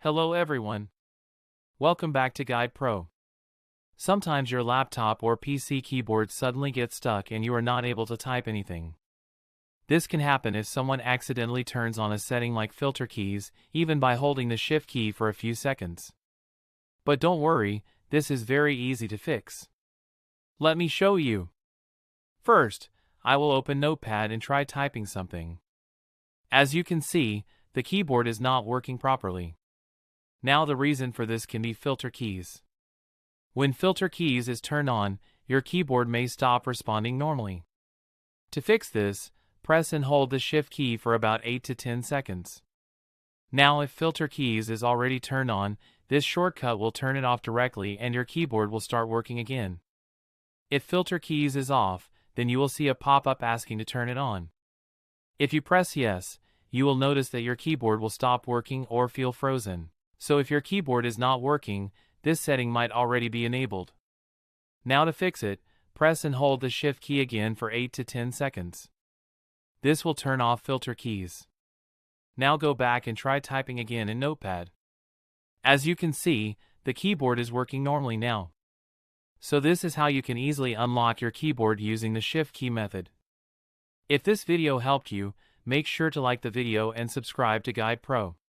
Hello everyone. Welcome back to Guide Pro. Sometimes your laptop or PC keyboard suddenly gets stuck and you are not able to type anything. This can happen if someone accidentally turns on a setting like filter keys, even by holding the Shift key for a few seconds. But don't worry, this is very easy to fix. Let me show you. First, I will open Notepad and try typing something. As you can see, the keyboard is not working properly. Now the reason for this can be filter keys. When filter keys is turned on, your keyboard may stop responding normally. To fix this, press and hold the Shift key for about 8 to 10 seconds. Now if filter keys is already turned on, this shortcut will turn it off directly and your keyboard will start working again. If filter keys is off, then you will see a pop-up asking to turn it on. If you press yes, you will notice that your keyboard will stop working or feel frozen. So if your keyboard is not working, this setting might already be enabled. Now to fix it, press and hold the Shift key again for 8 to 10 seconds. This will turn off filter keys. Now go back and try typing again in Notepad. As you can see, the keyboard is working normally now. So this is how you can easily unlock your keyboard using the Shift key method. If this video helped you, make sure to like the video and subscribe to Guide Pro.